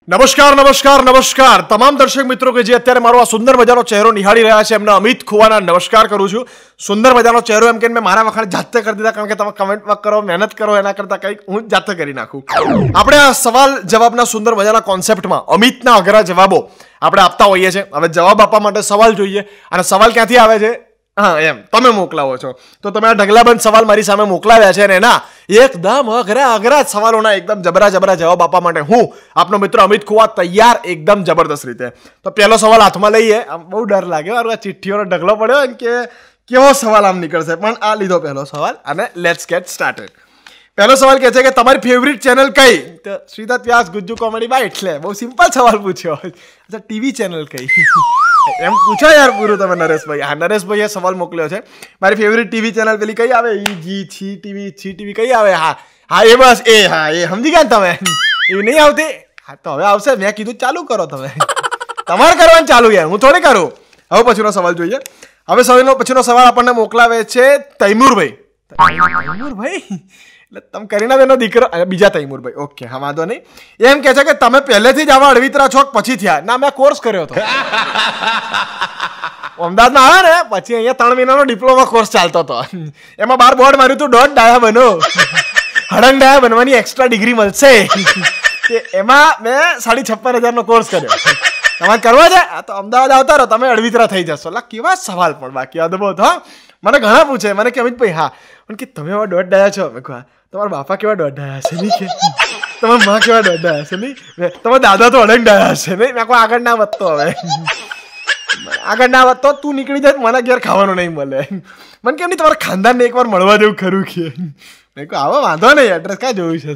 નમસ્કાર નમસ્કાર નમસ્કાર તમામ દર્શક મિત્રો કે જે અત્યારે મારો આ સુંદર મજાનો ચહેરો નિહાળી રહ્યા છે એમને અમિત ખુવાના નમસ્કાર કરું છું. સુંદર મજાનો ચહેરો એમ કે મેં મારા વખાણ જાતે કરી દીધા, કારણ કે તમે કમેન્ટમાં કરો, મહેનત કરો, એના કરતાં કંઈક હું જાતે કરી નાખું. આપણે આ સવાલ જવાબના સુંદર મજાના કોન્સેપ્ટમાં અમિતના અઘરા જવાબો આપણે આપતા હોઈએ છીએ. હવે જવાબ આપવા માટે સવાલ જોઈએ, અને સવાલ ક્યાંથી આવે છે? હા, એમ તમે મોકલાવો છો તો તમે આ ઢગલાબંધ સવાલ મારી સામે મોકલાવ્યા છે, અને એના એકદમ અઘરા સવાલોના એકદમ જબરા જવાબ આપવા માટે હું આપનો મિત્ર અમિત ખુવા તૈયાર એકદમ જબરદસ્ત રીતે. તો પહેલો સવાલ હાથમાં લઈએ. આમ બહુ ડર લાગે, આ ચિઠ્ઠીઓનો ઢગલો પડ્યો કે કેવો સવાલ આમ નીકળશે, પણ આ લીધો પહેલો સવાલ, અને લેટ્સ ગેટ સ્ટાર્ટેડ. પહેલો સવાલ કહે છે કે તમારી ફેવરિટ ચેનલ કઈ? તો શ્રીદત્ત વ્યાસ ગુજ્જુ કોમેડી બાય, એટલે બહુ સિમ્પલ સવાલ પૂછ્યો. અચ્છા, ટીવી ચેનલ કઈ એમ પૂછો યાર પૂરું તમે નરેશભાઈ. હા, નરેશભાઈએ સવાલ મોકલ્યો છે મારી ફેવરિટ ટીવી ચેનલ પેલી કઈ આવે? છી ટીવી કઈ આવે? હા એ બસ એ, હા એ સમજી ગયા ને તમે, એવી નહીં આવતી? હા તો હવે આવશે. મેં કીધું ચાલુ કરો, તમે તમારે કરવાનું ચાલુ યાર, હું થોડી કરું. હવે પછીનો સવાલ જોઈએ. હવે પછીનો સવાલ આપણને મોકલાવે છે તૈમુરભાઈ. એટલે તમે કરીનાબેનનો દીકરો, બીજા તૈમુરભાઈ. ઓકે, હા વાંધો નહીં. એમ કે છે કે તમે પહેલેથી જ આવા અળવિતરા છો પછી થયા? ના, મેં કોર્સ કર્યો હતો અમદાવાદમાં. આવે ને પછી અહીંયા 3 મહિનાનો ડિપ્લોમા કોર્સ ચાલતો હતો. એમાં 12 બોર્ડ માર્યું હતું, દોઢ ડાયા બનો, હળંગ ડાયા બનવાની એક્સ્ટ્રા ડિગ્રી મળશે. એમાં મેં 56,500નો કોર્સ કર્યો. તમારે કરવા છે તો અમદાવાદ આવતા રહો, તમે અળવિતરા થઈ જશો. કેવા સવાલ પણ બાકી અદભુત. હા, મને ઘણા પૂછે, મને કે અમિતભાઈ હા પણ કે તમે એવા દોઢ ડાયા છો. મેં કહ્યું તમારા બાપા કેવા દોઢ ડાયા છે નહીં, કે તમારા મા કેવા દોઢ ડાયા છે નહીં, તમારા દાદા તો અડંગ ડાયા છે નહીં. મેં કહું આગળ ના વધતો, હવે આગળ ના વધતો, તું નીકળી જાય મને ઘેર ખાવાનું નહીં મળે. મને કેમ નહીં તમારા ખાનદાનને એકવાર મળવા દેવું ખરું કે? મેં કહું આવો વાંધો નહીં, એડ્રેસ ક્યાં જોયું છે?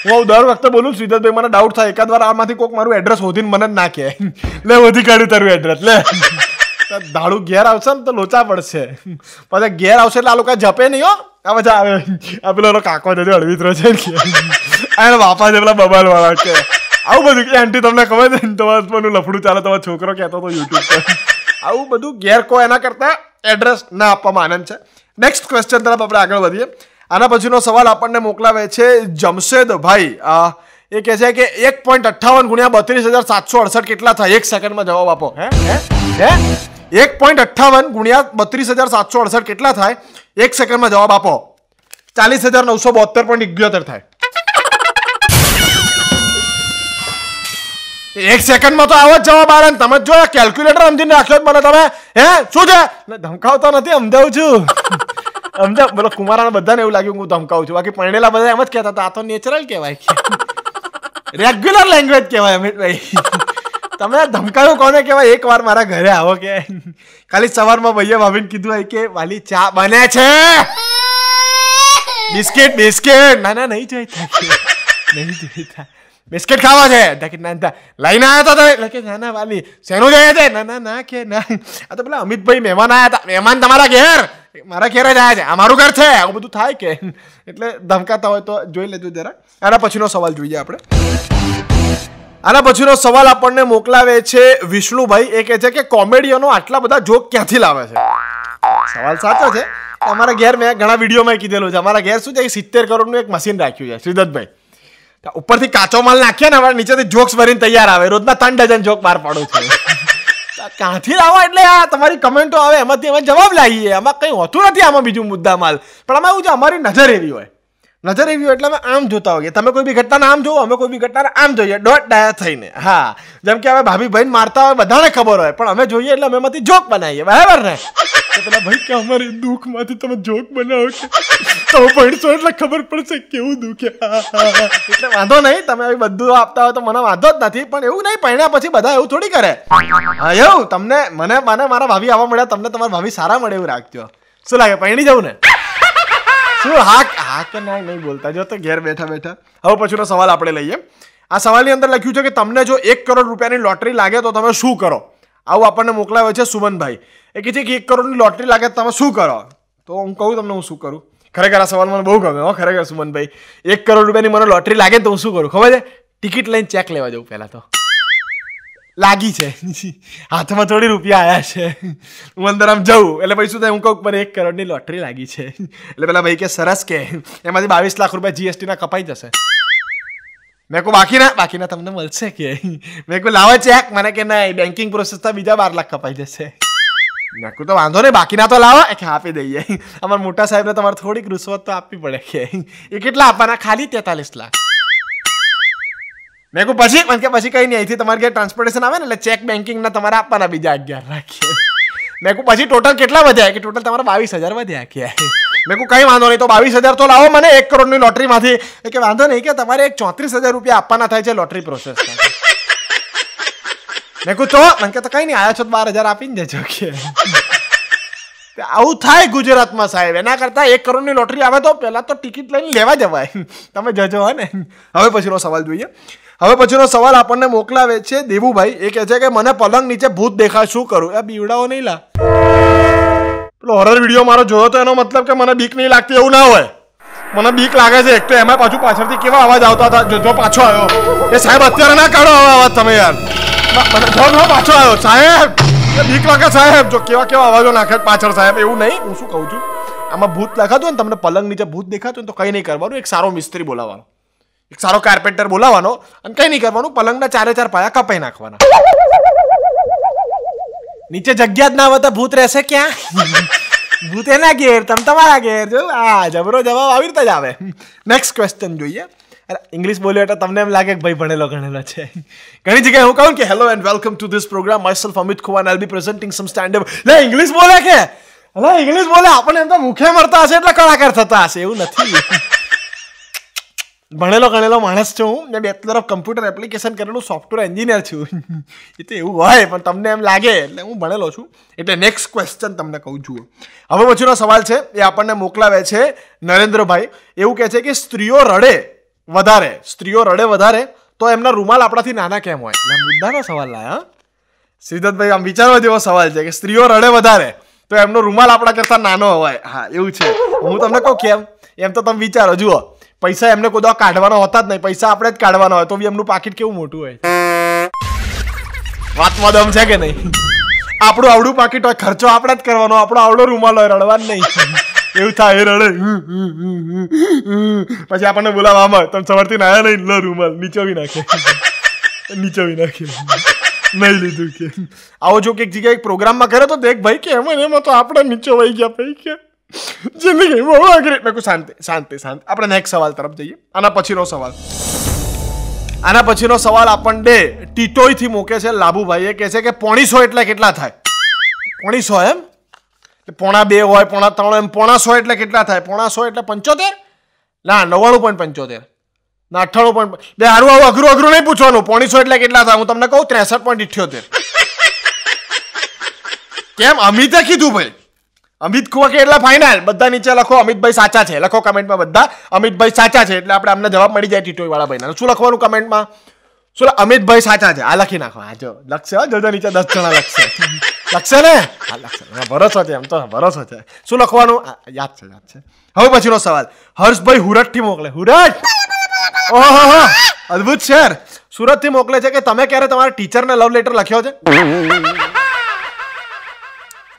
હું દર વખતે બોલું શ્રીધરભાઈ, મને ડાઉટ થાય એકાદ વાર આમાંથી કોઈક મારું એડ્રેસ શોધીને મને જ નાખે, લે વધી કાઢ્યું તારું એડ્રેસ, લે દાડું ઘેર આવશે ને તો લોચા પડશે. પછી ઘેર આવશે એટલે આ લોકો જપે નહીં. હો આ બધા આવે, આ પેલો કાકો જજો અળવિતરો છે ને, બાપા છે પેલા બબાલ વાળા કે આવું બધું કે આંટી તમને ખબર છે ને તમારું લફડું ચાલે, તમારો છોકરો કહેતો હતો યુટ્યુબ પર, આવું બધું ઘેર કહો એના કરતાં એડ્રેસ ના આપવામાં આનંદ છે. નેક્સ્ટ ક્વેશ્ચન તરફ આપણે આગળ વધીએ. આના પછીનો સવાલ આપણને મોકલાવે છે જમશેદભાઈ. એ કહે છે કે 1.58 × 32,768 કેટલા થાય? 1 સેકન્ડમાં જવાબ આપો. હે 1.58 × 32,768 કેટલા થાય? 1 સેકન્ડમાં જવાબ આપો. 40,972.78 થાય. 1 સેકન્ડમાં તો આવો જ જવાબ આવે ને. તમે જો કેલ્ક્યુલેટર સમજીને રાખ્યો મને તમે. હે શું છે? ધમકાવતો નથી, સમજાવું છું. બોલો કુમારાને બધાને એવું લાગ્યું હું ધમકાવું છું, બાકી પરણેલા બધા એમ જ કહેતા હતા આ તો નેચરલ કહેવાય, રેગ્યુલર લેંગ્વેજ કહેવાય. અમિતભાઈ તમે ધમકાયું કોને કહેવાય? એકવાર મારા ઘરે આવો કે ખાલી સવારમાં ભાઈએ ભાભીને કીધું કે વાલી ચા બને છે, બિસ્કિટ ના નહીં જોઈતા બિસ્કિટ ખાવા છે લઈને આવ્યા તો ના વાલી શેનું જાય છે? ના કે ના, આ તો પેલા અમિતભાઈ મહેમાન આવ્યા હતા. મહેમાન તમારા ઘેર? મારા ઘેર જ આવ્યા છે, અમારું ઘર છે. આવું બધું થાય કે એટલે ધમકાતા હોય તો જોઈ લેજો જરા. આના પછીનો સવાલ જોઈએ આપણે. આના પછીનો સવાલ આપણને મોકલાવે છે વિષ્ણુભાઈ. એ કહે છે કે કોમેડિયનો આટલા બધા જોક ક્યાંથી લાવે છે? સવાલ સાચો છે. અમારા ઘેર મેં ઘણા વિડીયોમાં કીધેલું છે, અમારા ઘેર શું છે 70 કરોડનું એક મશીન રાખ્યું છે શ્રીદત્તભાઈ. ઉપરથી કાચો માલ નાખીએ ને, હવે નીચેથી જોક્સ ભરીને તૈયાર આવે. રોજના 3 ડઝન જોક બહાર પાડું છું. ક્યાંથી લાવો? એટલે આ તમારી કમેન્ટો આવે એમાંથી અમે જવાબ લાવીએ. આમાં કંઈ હોતું નથી, આમાં બીજું મુદ્દા માલ. પણ આમાં એવું છે, અમારી નજર એવી હોય એટલે અમે આમ જોતા હોઈએ. તમે કોઈ બી ઘટનાને આમ જોવો, અમે કોઈ બી ઘટનાને આમ જોઈએ, દોઢ ડાયા થઈને. હા, જેમ કે હવે ભાભી ભાઈને મારતા હોય બધાને ખબર હોય, પણ અમે જોઈએ એટલે અમે એમાંથી જોક બનાવીએ, બરાબર ને? તો પેલા ભાઈ કે અમારી દુઃખમાંથી તમે જોક બનાવો કે તમે ભણશો એટલે ખબર પડશે કેવું દુઃખ. એટલે વાંધો નહીં, તમે આવી બધું આપતા હોય તો મને વાંધો જ નથી. પણ એવું નહીં, ભણ્યા પછી બધા એવું થોડી કરે. હા એવું તમને મને મારા ભાભી આવવા મળ્યા, તમને તમારા ભાભી સારા મળે એવું રાખજો. શું લાગે, પૈણી જવું ને? શું હા કે નહીં બોલતા જો તો ઘેર બેઠા. હવે પછીનો સવાલ આપણે લઈએ. આ સવાલની અંદર લખ્યું છે કે તમને જો 1 કરોડ રૂપિયાની લોટરી લાગે તો તમે શું કરો? આવું આપણને મોકલાવે છે સુમનભાઈ. એ કહે છે કે 1 કરોડની લોટરી લાગે તો તમે શું કરો? તો હું કહું તમને હું શું કરું. ખરેખર આ સવાલ મને બહુ ગમે. ખરેખર સુમનભાઈ, 1 કરોડ રૂપિયાની મને લોટરી લાગે તો હું શું કરું ખબર છે? ટિકિટ લઈને ચેક લેવા જવું. પહેલાં તો લાગી છે, હાથમાં થોડી રૂપિયા આવ્યા છે, હું અંદર આમ જઉં એટલે પછી શું થાય, હું કહું મને 1 કરોડની લોટરી લાગી છે. એટલે પેલા ભાઈ કે સરસ, કે એમાંથી 22 લાખ રૂપિયા GST ના કપાઈ જશે. મેં કહું બાકીના તમને મળશે કે? મેં કહું લાવો ચેક. મને કે નહીં, બેન્કિંગ પ્રોસેસમાં બીજા 12 લાખ કપાઈ જશે. મેં કહું તો વાંધો નહીં, બાકીના તો લાવો કે આપી દઈએ. અમારા મોટા સાહેબને તમારે થોડીક રૂશ્વત તો આપવી પડે કે. એ કેટલા આપવાના? ખાલી 43 લાખ. મેં કહું પછી? મને કે પછી કંઈ નહીં, અહીંથી તમારે ઘેર ટ્રાન્સપોર્ટેશન આવે ને એટલે ચેક બેન્કિંગના તમારે આપવાના બીજા 11 લાખ. મેં કહું પછી ટોટલ કેટલા વધ્યા? કે ટોટલ તમારા 22,000 વધ્યા કે. મેં કહું કંઈ વાંધો નહીં, તો 22,000 તો લાવો મને 1 કરોડની લોટરીમાંથી. કે વાંધો નહીં, કે તમારે 34,000 રૂપિયા આપવાના થાય છે લોટરી પ્રોસેસમાં. મેં કહું તો? મને કે તો કંઈ નહીં, આયા છો તો 12,000 આપીને જજો કે. આવું થાય ગુજરાતમાં સાહેબ. એના કરતાં 1 કરોડની લોટરી આવે તો પહેલાં તો ટિકિટ લઈને લેવા જવાય. તમે જજો હે ને. હવે પછીનો સવાલ જોઈએ. હવે પછીનો સવાલ આપણને મોકલાવે છે દેવુભાઈ. એ કહે છે કે મને પલંગ નીચે ભૂત દેખાય, શું કરું? એ બીવડાવો નહીં લા. પેલો હોરર વિડીયો મારો જોયો તો એનો મતલબ કે મને બીક નહીં લાગતી એવું ના હોય. મને બીક લાગે છે. એક તો એમાં પાછું પાછળથી કેવા અવાજ આવતા હતા. જો પાછો આવ્યો. એ સાહેબ અત્યારે ના કાઢો હવે અવાજ તમે યાર. મને પાછો આવ્યો સાહેબ. બીક લાગે સાહેબ. જો કેવા અવાજો નાખે પાછળ સાહેબ. એવું નહીં, હું શું કહું છું, આમાં ભૂત દેખાતું હોય ને, તમને પલંગ નીચે ભૂત દેખાતું હોય તો કંઈ નહીં કરવાનું. એક સારો મિસ્ત્રી બોલાવવાનો, એક સારો કાર્પેન્ટર બોલાવવાનો, અને કંઈ નહીં કરવાનું, પલંગના 4 પાયા કપાઈ નાખવાના. નીચે જગ્યા જ ના હોય તો ભૂત રહેશે ક્યાં? ભૂત એના ઘેર, તમે તમારા ઘેર. જો આ જબરો જવાબ આવી રીતે જ આવે. નેક્સ્ટ ક્વેશ્ચન જોઈએ. ઇંગ્લિશ બોલ્યો એટલે તમને એમ લાગે કે ભાઈ ભણેલો ગણેલો છે. ઘણી જગ્યાએ હું કહું કે hello and welcome to this program, myself Amit Khuva and I will be presenting some stand up. લે ઇંગ્લિશ બોલે કે? અલા ઇંગ્લિશ બોલે, આપણને એમ તો મુખે મરતા હશે એટલે કલાકાર થતા હશે. એવું નથી. ભણેલો ગણેલો માણસ છું હું. મેં બેચલર ઓફ કમ્પ્યુટર એપ્લિકેશન કરેલું સોફ્ટવેર એન્જિનિયર છું. એ તો એવું હોય, પણ તમને એમ લાગે એટલે હું ભણેલો છું. એટલે નેક્સ્ટ ક્વેશ્ચન તમને કહું છું. હવે પછીનો સવાલ છે એ આપણને મોકલાવે છે નરેન્દ્રભાઈ. એવું કહે છે કે સ્ત્રીઓ રડે વધારે તો એમના રૂમાલ આપણાથી નાના કેમ હોય? એટલે મુદ્દાનો સવાલ લાયા. સિદ્ધાર્થભાઈ, આમ વિચારવા જેવો સવાલ છે કે સ્ત્રીઓ રડે વધારે તો એમનો રૂમાલ આપણા કરતા નાનો હોય. હા એવું છે. હું તમને કહું કેમ. એમ તો તમે વિચારો. જુઓ, પૈસા એમને કોઈ કાઢવાનો હોતા જ નહીં. પૈસા આપણે જ કાઢવાના હોય તો બી એમનું પાકીટ કેવું મોટું હોય. વાતમાં દમ છે કે નહીં? આપણું આવડું પાકીટ હોય, ખર્ચો આપણે જ કરવાનો. આપણો આવડો રૂમાલ હોય, રડવાનું નહીં. એવું થાય, એ રડે. પછી આપણને બોલાવવામાં તમે સવારથી નાયા નહીં, લો રૂમાલ નીચોવી નાખે. નહીં લીધું કે. આવો જો કે એક જગ્યાએ એક પ્રોગ્રામમાં કર્યો તો દેખ ભાઈ કે એમાં તો આપણે નીચો વહી ગયા ભાઈ કે. જિંદગી બહુ અઘરી. મેં કહું શાંતિ. આપણે નેક્સ્ટ સવાલ તરફ જઈએ. આના પછીનો સવાલ આપણને ટીટોઈથી મૂકે છે લાભુભાઈ. એ કહે છે કે 1.5 એટલે કેટલા થાય? 1.5 એમ? 1.5 હોય, 1.3 એમ. 1.5 એટલે કેટલા થાય? 1.5 એટલે 75? ના, 99.75. ના, 98. બે હારું આવું અઘરું નહીં પૂછવાનું. 1.5 એટલે કેટલા થાય? હું તમને કહું 63.78. કેમ? અમિતે કીધું ભાઈ. અમિત ખુવા કે એટલે ફાઇનલ. બધા નીચે લખો અમિતભાઈ સાચા છે. લખો કમેન્ટમાં બધા અમિતભાઈ સાચા છે. એટલે આપણે અમને જવાબ મળી જાય ટીટોઈ વાળા ભાઈને. શું લખવાનું કમેન્ટમાં? શું? અમિતભાઈ સાચા છે. આ લખી નાખો. હા જો લખશે. જો નીચે 10 જણા લખશે ને? હા લખશે. ભરોસો છે, એમ તો ભરોસો છે. શું લખવાનું? યાદ છે. હવે પછીનો સવાલ હર્ષભાઈ હુરતથી મોકલે. હુરત, ઓહો અદ્ભુત શહેર. સુરતથી મોકલે છે કે તમે ક્યારે તમારા ટીચરને લવ લેટર લખ્યો છે?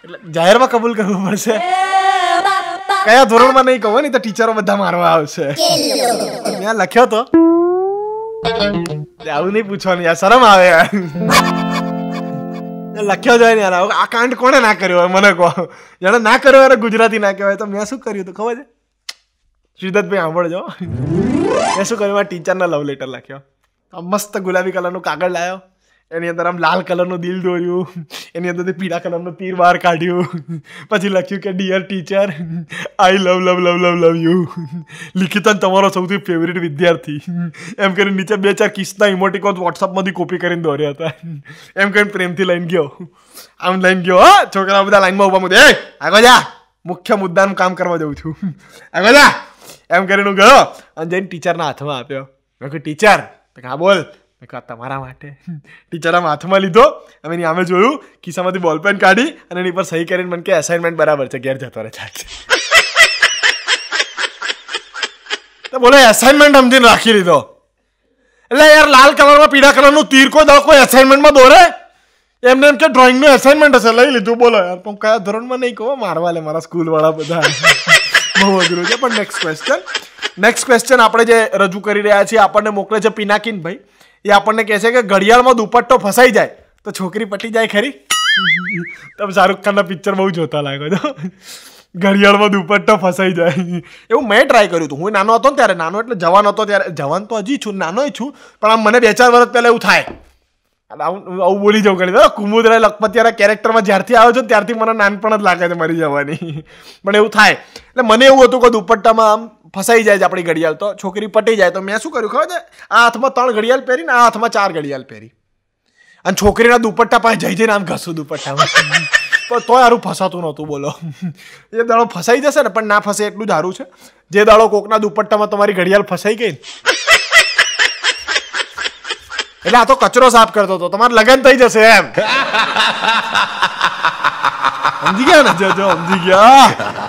એટલે જાહેરમાં કબૂલ કરવું પડશે. કયા ધોરણમાં નહીં કહો ને, તો ટીચરો બધા મારવા આવશે. ત્યાં લખ્યો તો આવું નહીં પૂછવાનું યાર, શરમ આવે યાર. લખ્યો જાય ને યાર. આ કાંડ કોણે ના કર્યો હોય મને કહો. જેને ના કર્યો યાર ગુજરાતી ના કહેવાય. તો મેં શું કર્યું હતું ખબર છે? શ્રીદત્તભાઈ સાંભળજો. મેં શું કર્યું? ટીચરને લવ લેટર લખ્યો. મસ્ત ગુલાબી કલરનું કાગળ લાવ્યો. એની અંદર આમ લાલ કલરનું દિલ દોર્યું. એની અંદરથી પીળા કલરનું તીર બહાર કાઢ્યું. પછી લખ્યું કે dear teacher, I love you. લિખિતન તમારો સૌથી ફેવરિટ વિદ્યાર્થી. એમ કરીને નીચે 2-4 કિસના ઇમોટિકોન વોટ્સઅપમાંથી કોપી કરીને દોર્યા હતા. એમ કરીને પ્રેમથી લઈને ગયો. આમ લઈને ગયો. હા, છોકરા બધા લાઈનમાં ઉભા મૂકે. એ આગળ જા, મુખ્ય મુદ્દાનું કામ કરવા જઉં છું. આગળ જા એમ કરીને હું ગયો અને જઈને ટીચરના હાથમાં આપ્યો. મેં કહ્યું ટીચર. હા બોલ. તમારા માટે. ટીચર આમ હાથમાં લીધો. અમે એની આમે જોયું, ખિસ્સામાંથી બોલપેન કાઢી અને એની પર સહી કરીને મને કે અસાઇનમેન્ટ બરાબર છે, ઘેર જતો રહે. ચાલશે. તો બોલે અસાઇનમેન્ટ સમજીને રાખી લીધો. એટલે યાર લાલ કલરમાં પીળા કલરનું તીર કોઈ અસાઇનમેન્ટમાં દોરે? એમને એમ કે ડ્રોઈંગનું અસાઇનમેન્ટ હશે, લઈ લીધું. બોલો યાર, પણ કયા ધોરણમાં નહીં કહો, મારવા લે મારા સ્કૂલ વાળા બધા. બહુ અઘરું છે. પણ નેક્સ્ટ ક્વેશ્ચન નેક્સ્ટ ક્વેશ્ચન આપણે જે રજૂ કરી રહ્યા છીએ આપણને મોકલે છે પિનાકીન ભાઈ. એ આપણને કહે છે કે ઘડિયાળમાં દુપટ્ટો ફસાઈ જાય તો છોકરી પટી જાય ખરી? તમે શાહરુખ ખાનના પિક્ચર બહુ જોતા લાગો છો. ઘડિયાળમાં દુપટ્ટો ફસાઈ જાય એવું મેં ટ્રાય કર્યું હતું. હું નાનો હતો ને ત્યારે, નાનો એટલે જવાન હતો ત્યારે, જવાન તો હજી છું, નાનો છું, પણ આમ મને 2-4 વર્ષ પહેલાં એવું થાય. આવું બોલી જાઉં કરી કુમુદરાય લખપતિયાના કેરેક્ટરમાં જ્યારથી આવ્યો છું ત્યારથી મને નાનપણ જ લાગે છે મારી જવાની. પણ એવું થાય. એટલે મને એવું હતું કે દુપટ્ટામાં આમ ફસાઈ જાય છે આપણી ઘડિયાળ તો છોકરી પટી જાય. તો મેં શું કર્યું ખબર છે? આ હાથમાં 3 ઘડિયાળ પહેરી ને આ હાથમાં 4 ઘડિયાળ પહેરી અને છોકરીના દુપટ્ટા પાસે જઈને આમ ઘસું દુપટ્ટામાં. પણ તોય સારું ફસાતું નહોતું. બોલો, એ દાડો ફસાઈ જશે ને, પણ ના ફસે એટલું જ સારું છે. જે દાડો કોકના દુપટ્ટામાં તમારી ઘડિયાળ ફસાઈ ગઈ એટલે આ તો કચરો સાફ કરતો હતો, તમારે લગન થઈ જશે એમ. સમજી ગયા ને? જો સમજી ગયા.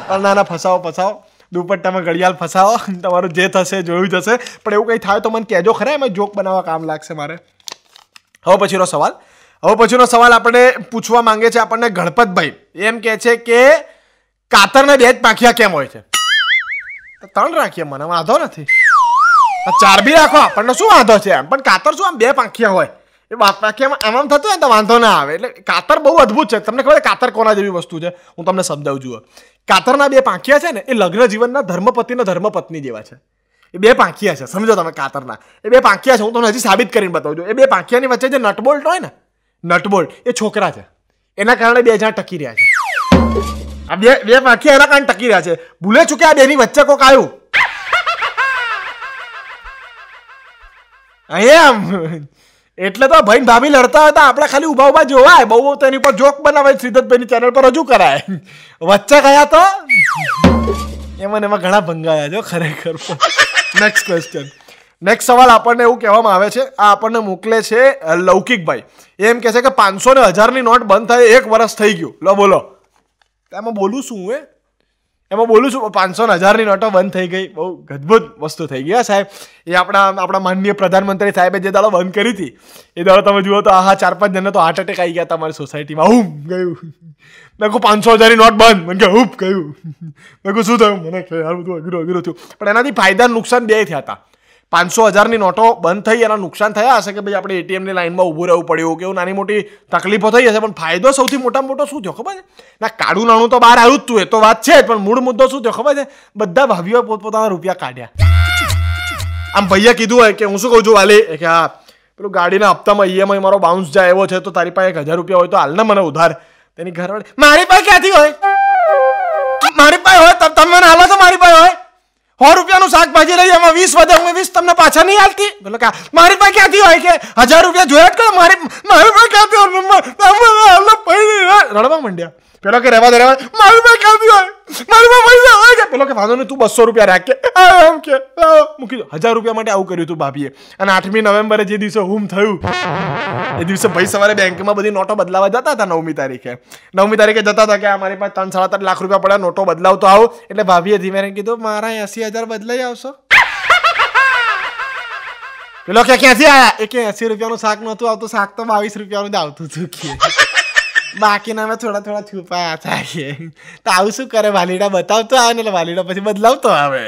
પણ ના ફસાવો દુપટ્ટામાં ઘડિયાળ ફસાવો, તમારું જે થશે જોયું જશે. પણ એવું કંઈ થાય તો મને કહેજો ખરા, એમાં જોક બનાવવા કામ લાગશે મારે. હવે પછીનો સવાલ આપણે પૂછવા માંગે છે આપણને ગણપતભાઈ. એમ કહે છે કે કાતરના 2 જ પાંખિયા કેમ હોય છે? 3 રાખીએ, મને વાંધો નથી. 4 બી રાખો, આપણને શું વાંધો છે એમ. પણ કાતર શું આમ 2 પાંખિયા હોય? એ પાંખિયામાં આમ થતું હોય ને તો વાંધો ના આવે. એટલે કાતર બહુ અદભુત છે. તમને ખબર કાતર કોના જેવી વસ્તુ છે? હું તમને સમજાવું છું. કાતરના 2 પાંખિયા છે ને એ લગ્ન જીવનના ધર્મપતિ અને ધર્મપત્ની જેવા છે. એ 2 પાંખિયા છે, સમજો તમે. કાતરના એ 2 પાંખિયા છે. હું તમને હજી સાબિત કરીને બતાવું છું. એ 2 પાંખિયાની વચ્ચે જે નટબોલ્ટ હોય ને, નટબોલ્ટ એ છોકરા છે. એના કારણે 2 જણા ટકી રહ્યા છે. આ 2 પાંખિયા એના કારણે ટકી રહ્યા છે. ભૂલે ચૂકે આ 2ની વચ્ચે કોક આવ્યું એમ. એટલે તો ભાઈ ભાભી લડતા હતા, આપણે ખાલી ઉભા જોવાય. બહુ તેની પર જોક બનાવાય, શ્રીધરભાઈની ચેનલ પર રજૂ કરાય. વચ્ચે ગયા તો એમાં ઘણા ભંગાયા છો ખરેખર. નેક્સ્ટ ક્વેશ્ચન, નેક્સ્ટ સવાલ આપણને એવું કહેવામાં આવે છે, આ આપણને મોકલે છે લૌકિકભાઈ. એમ કહે છે કે 500 ને 1000ની નોટ બંધ થાય 1 વર્ષ થઈ ગયું. લો બોલો, એમાં બોલું શું? એમાં બોલું છું 500 ને 1000ની નોટો બંધ થઈ ગઈ. બહુ અદ્ભુત વસ્તુ થઈ ગઈ સાહેબ. એ આપણા માનનીય પ્રધાનમંત્રી સાહેબે જે દાડો બંધ કરી હતી એ દાડો તમે જુઓ તો 4-5 જણને તો હાર્ટ એટેક આવી ગયા તમારી સોસાયટીમાં. હું ગયું, મેં કહું 500 1000ની નોટ બંધ. મને કે હુપ ગયું. મેં કહું શું થયું? મને કે યાર બધું અઘરું થયું. પણ એનાથી ફાયદા નુકસાન 2 થયા હતા. 500 1000ની નોટો બંધ થઈ, એના નુકસાન થયા હશે કે ભાઈ આપણે એટીએમની લાઈનમાં ઊભું રહેવું પડ્યું, કે એવું નાની મોટી તકલીફો થઈ હશે. પણ ફાયદો સૌથી મોટામાં મોટો શું થયો ખબર છે? ના, કાળું નાણું તો બહાર આવ્યું જ તું, એ તો વાત છે જ. પણ મૂળ મુદ્દો શું થયો ખબર છે? બધા ભાભીઓ પોતપોતાના રૂપિયા કાઢ્યા. આમ ભાઈએ કીધું હોય કે હું શું કહું છું વાલી, કે હા પેલું ગાડીના હપ્તામાં ઈએમઆઈ મારો બાઉન્સ જાય એવો છે, તો તારી પાસે 1000 રૂપિયા હોય તો હાલ ને મને ઉધાર. તેની ઘરવાળી, મારી પાસે ક્યાંથી હોય? મારી પાસે હોય તમે મને હાલો તો મારી પાસે હોય. 100 રૂપિયાનું શાકભાજી લઈ, એમાં 20 વધે, હું 20 તમને પાછા નહીં હાલતી. બોલો કે મારી પાસે ક્યાંથી હોય? કે 1000 રૂપિયા જોયા જ કરો. મારી પાસે ક્યાંથી હોય? રડવા માંડ્યા. પેલો કે રહેવા દે, મારી પાસે ક્યાંથી હોય? મારી પાસે પૈસા હોય કે? પેલો કે વાંધો નહીં, તું 200 રૂપિયા રાખ. કે એમ કે મૂકી દો. 1000 રૂપિયા માટે આવું કર્યું હતું ભાભીએ. અને 8મી નવેમ્બરે જે દિવસે હુમ થયું એ દિવસે ભાઈ સવારે બેંકમાં બધી નોટો બદલાવા જતા હતા. 9મી તારીખે જતા હતા કે મારી પાસે 3-3.5 લાખ રૂપિયા પડ્યા, નોટો બદલાવતો આવો. એટલે ભાભીએ ધીમે કીધું મારા 80,000 બદલાઈ આવશો. પેલો કે ક્યાંથી આવ્યા? એ કે 80 રૂપિયાનું શાક નહોતું આવતું, શાક તો 22 રૂપિયાનું જ આવતું હતું. બાકીના અમે થોડા છુપાયા હતા. તો આવું શું કરે? વાલીડા બતાવતો આવે ને એટલે વાલીડા પછી બદલાવતો આવે.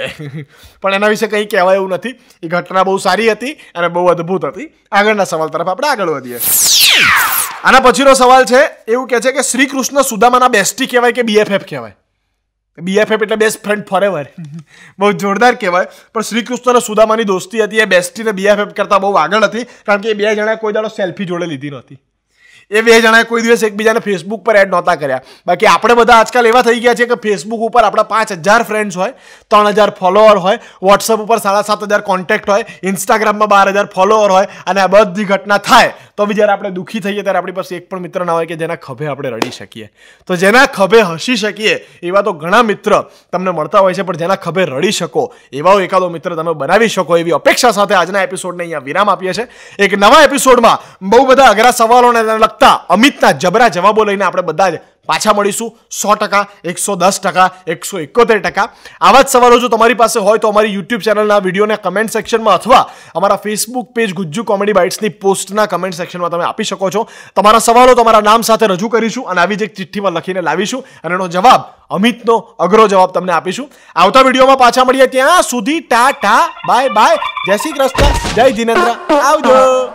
પણ એના વિશે કંઈ કહેવાય એવું નથી. એ ઘટના બહુ સારી હતી અને બહુ અદ્ભુત હતી. આગળના સવાલ તરફ આપણે આગળ વધીએ. આના પછીનો સવાલ છે, એવું કહે છે કે શ્રી કૃષ્ણ સુદામાના બેસ્ટી કહેવાય કે BFF કહેવાય? BFF એટલે બેસ્ટ ફ્રેન્ડ ફોરએવર. બહુ જોરદાર કહેવાય. પણ શ્રી કૃષ્ણ અને સુદામાની દોસ્તી હતી એ બેસ્ટી ને BFF કરતાં બહુ આગળ હતી. કારણ કે એ 2 જણાએ કોઈ દાડો સેલ્ફી જોડે લીધી નહોતી. એ 2 જણાએ કોઈ દિવસ એકબીજાને ફેસબુક પર એડ નહોતા કર્યા. બાકી આપણે બધા આજકાલ એવા થઈ ગયા છે કે ફેસબુક ઉપર આપણા 5000 ફ્રેન્ડ્સ હોય, 3000 ફોલોઅર હોય, વોટ્સઅપ ઉપર 7500 કોન્ટેક્ટ હોય, ઇન્સ્ટાગ્રામમાં 12000 ફોલોઅર હોય. અને આ બધી ઘટના થાય તો બી જ્યારે આપણે દુઃખી થઈએ ત્યારે આપણી પાસે એક પણ મિત્ર ના હોય કે જેના ખભે આપણે રડી શકીએ. તો જેના ખભે હસી શકીએ એવા તો ઘણા મિત્ર તમને મળતા હોય છે, પણ જેના ખભે રડી શકો એવા એકાદો મિત્ર તમે બનાવી શકો એવી અપેક્ષા સાથે આજના એપિસોડને અહીંયા વિરામ આપીએ છીએ. એક નવા એપિસોડમાં બહુ બધા અઘરા સવાલોને લગતા અમિતના જબરા જવાબો લઈને આપણે બધા જ પાછા મળીશું 100%, 110%, 171%. આવા જ સવાલો જો તમારી પાસે હોય તો અમારી યુટ્યુબ ચેનલના વિડીયોને કમેન્ટ સેક્શનમાં અથવા અમારા ફેસબુક પેજ ગુજ્જુ કોમેડી બાઇટ્સની પોસ્ટના કમેન્ટ સેક્શનમાં તમે આપી શકો છો. તમારા સવાલો તમારા નામ સાથે રજૂ કરીશું અને આવી જ એક ચિઠ્ઠીમાં લખીને લાવીશું અને એનો જવાબ અમિતનો અઘરો જવાબ તમને આપીશું. આવતા વિડીયોમાં પાછા મળીએ. ત્યાં સુધી ટાટા, બાય બાય, જય શ્રી કૃષ્ણ, જય જિનેન્દ્ર, આવજો.